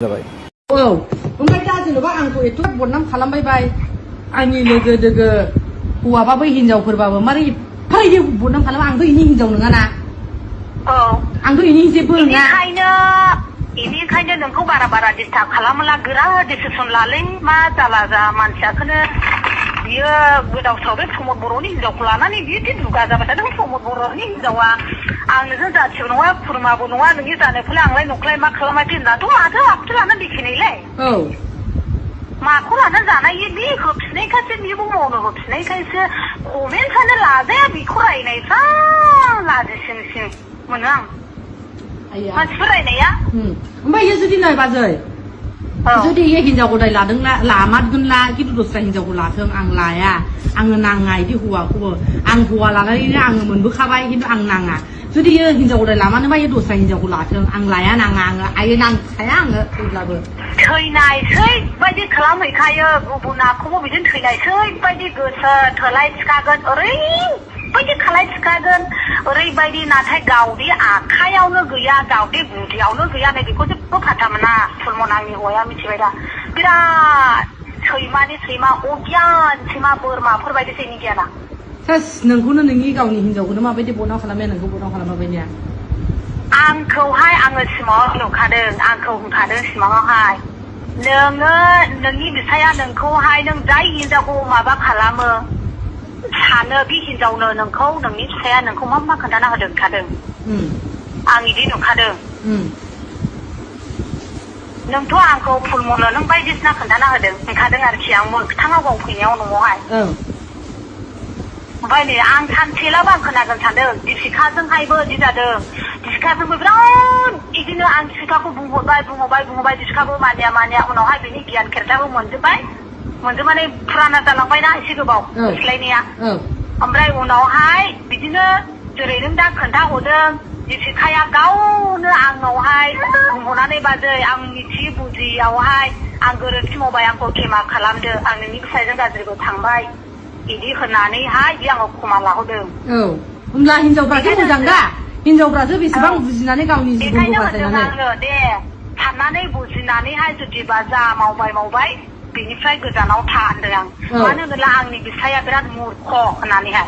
जाबाय ओमफ्राय दा जेनेबा आंखौ एथ' बदनाम खालामबाय आंनि लोगो दोगो हौवाबाबो हिनजावफोरबाबो मारै एफारायदि बदनाम खालामो आंथ' इनि हिनजाव नङाना आंथ' इनि जेबो नङा बेनिखायनो नोंखौ बारा डिस्टार्ब खालामला गोरा डिसिसन लालै मा जाला जा मानसियाखौनो बियो गोदाव सोराव बे प्रमद बर'नि हिनजावखौ लानानै बिदि दुगा जाबाय थादों प्रमद बर'नि हिनजावा आं नोंजों जाथिबो नङा खुरमाबो नङा नोंनि जानायखौलाय आंलाय नंखाय मा खालामाखै होननाथ' माथो आखुथो लानानै देखायनायलाय माखौ लानानै जानाय बे होफिननायखायसो बेबो मावनो होफिननायखायसो कमेन्टआनो लाजाया बेखौ रायनायफ्रा लाजिसिंसिं मोनो आं मानसिफोर रायनाया ओमफ्राय जुदि नाय बाजै जुदि ये हिनजावखौ दाय लादोंला लामारगोनला खिन्थु दस्रा हिनजावखौ लाथों आं लाया आङो नाङा इदि हौवाखौबो आं हौवा लानानैनो आङो मोनबोखाबाय खिन्थु आं नाङा जुदि ये हिनजावखौ दाय लामानोबा ये दस्रा हिनजावखौ लाथों आं लाया नाङा आङो आयो नांखाया आङो थैब्लाबो थैनायसै बायदि खालामहैखायो गुबुनाखौबो बिदिनो थैनायसै बायदि गोसो थोलाय थिखागोन ओरैबायदि खालाय थिखागोन ओरैबायदि नाथाय गावनि आखायावनो गैया गावनि गुदियावनो गैया नै बेखौ जेबो फाथा मोना सलमन आंनि हौवाया मिथिबाय दा बिराद सैमानि सैमा अगियान सैमा बोरमाफोरबायदिसै नि गियाना सास नोंखौनो नोंनि गावनि हिनजावखौनो माबायदि बदनाम खालामनाया नोंखौ बदनाम खालामाबायनिया आंखौहाय आङो सिमाङाव नुखादों आंखौ होनखादों सिमाङावहाय नोङो नोंनि बिफाया नोंखौहाय नों जाय हिनजावखौ माबा खालामो सानो बे हिनजावनो नोंखौ नोंनि फिसाया नोंखौ मा खोन्थाना होदों खादों आं इदि नुखादों नोंथ' आंखौ फुलमनो नों बायदिसिना खोन्थाना होदों होनखादों आरोखि आं मोगथाङाव गाव फैनायाव न'आवहाय ओमफ्राय नै आं सानसेलाबो आं खोनागोन सानदों दिपिकाजोंहायबो बिदि जादों दिपिकाजोंबो बिराद बिदिनो आं दिपिकाखौ बुंहरबाय दिपिकाबो मानिया उनावहाय बिनि गियान खेरथाबो मोनजोबनानै फुराना जालांबायना एसे गोबाव सिलायनाया ओमफ्राय उनावहाय बिदिनो जेरै नों दा खोन्थाहरदों दिपिकाया गावनो आंनावहाय बुंहरनानै बाजै आं मिथियै बुजियावहाय आं गोरोन्थि मावबाय आंखौ खेमा खालामदो आं नोंनि फिसाजों गाज्रिबो थांबाय बिदि होननानैहाय बे आंखौ खमा लाहरदों होमब्ला हिनजावफ्रासो मोजां दा हिनजावफ्रासो बेसेबां बुजिनानै गावनि जिबनखौ बासायनानै दे साननानै बुजिनानैहाय जुदिबा जा मावबाय बेनिफ्राय गोजानाव था होनदों आं मानो होनोब्ला आंनि बिफाया बिराद मुर्ख होननानैहाय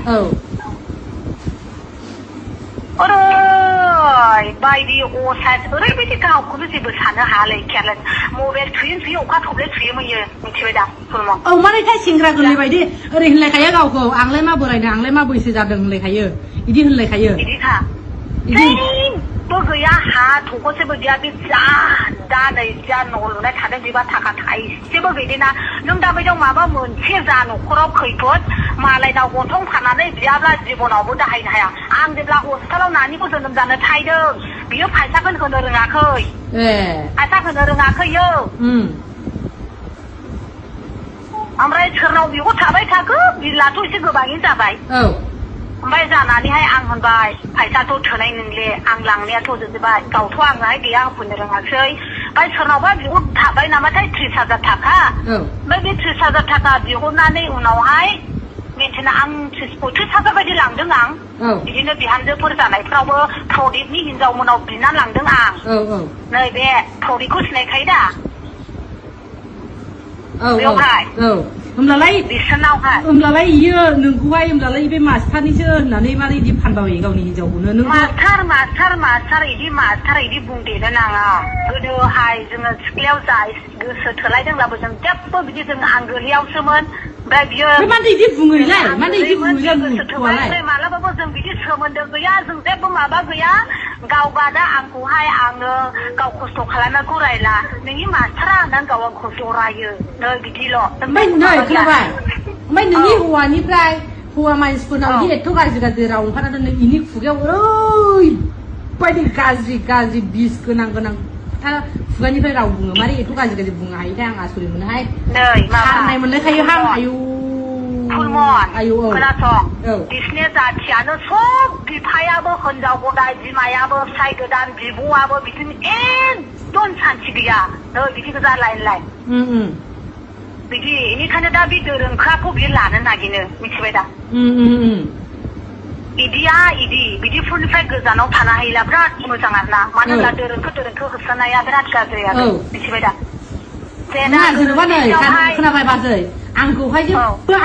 ओरैबायदि असाइस ओरैबायदि गावखौनो जेबो साननो हायालै केयारलेस मबाइल थुयो अखा थब्ले थुयो मैयो मिथिबाय दा सलमन मानोथाय सेंग्रा गोरलै बायदि ओरै होनलायखायो गावखौ आंलाय मा बोरायनो आंलाय मा बैसो जादों होनलायखायो बिदि होनलायखायो बिदिखा जेबो गैया हा थख'सेबो गैया बे दा नै जा न' लुनाय थादों बेबा थाखा थाइसेबो गैदेना नों दा बायदियाव माबा मोनसे जा न'खराव खैफोद मालायनाव गन्थं फाननानै बियाब्ला जिबनावबो दाहायनो हाया आं जेब्ला हस्पिटालाव नानिखौ जोनोम जानो थायदों बियो फैसाखौ होनो रोङाखै फैसा होनो रोङाखैयो ओमफ्राय सोरनाव बिखौ थाबाय थाखो बिलाथ' एसे गोबाङैनो जाबाय ओमफ्राय जानानैहाय आं होनबाय फैसाथ' थोनाय नंले आं लांनायाथ' जोबजोबबाय गावथ' आंहाय गैया होफैनो रोङासै ओमफ्राय सोरनावबा बिहर थाबाय नामाथाय 30,000 थाखा ओमफ्राय बे 30,000 थाखा बिहरनानै उनावहाय मेन्टेना आं 35,000 बायदि लांदों आं बिदिनो बिहामजोफोर जानायफ्रावबो प्रदीपनि हिनजावमोनाव बिनानै लांदों आं नै बे प्रदीपखौ सिनायखायो दा बेवहाय होमब्लालाय इयो नोंखौहाय होमब्लालाय बे मास्टारनिसो होननानै मारै इदि फानबावो गावनि हिनजावखौनो नों मास्टार इदि बुंदेरनो नाङा गोदोहाय जोङो सिख्लायाव जा गोसो थोलायदोंब्लाबो जों जेबो बिदि जों आंगोलियावसोमोन ओमफ्राय बियो मानो इदि बुङोलाय मानो इदि बुङो मालाबाबो जों बिदि सोमोन्दो गैया जों जेबो माबा गैया गावबा दा आंखौहाय आङो गाव खस्थ' खालामनायखौ रायला नोंनि मास्टारा होननानै गाव आं खस्थ' रायो नै बिदिल' ओमफ्राय नोंनि हौवानिफ्राय हौवा मानसिफोरनाव बिदि एथ' गाज्रि राव ओंखारनानै नों इनि खुगायाव ओरैबायदि गाज्रि बिस गोनां खोथा खुगानिफ्राय राव बुङो मारै एथ' गाज्रि बुंनो हायोथाय आं आसरित मोनोहाय खारनाय मोनलायखायो हां आयौ फुलमन खोनासं बिसिनि जाथियानो सब बिफायाबो हिनजाव गदाय बिमायाबो फिसाय गोदान बिब'आबो बिदिनो एकदम सान्थि गैया बिदि गोजा लाइन बिदि बेनिखायनो दा बे दोरोंखाखौ बियो लानो नागिरो मिथिबाय दा बिदिफोरनिफ्राय गोजानाव थानो हायोला बिराद मोजां आरोना मानो होनब्ला दोरोंखौ होबथानाया बिराद गाज्रि आरो मिथिबाय दा जेनेबा नै खोनाबाय बाजै आंखौहाय जेबो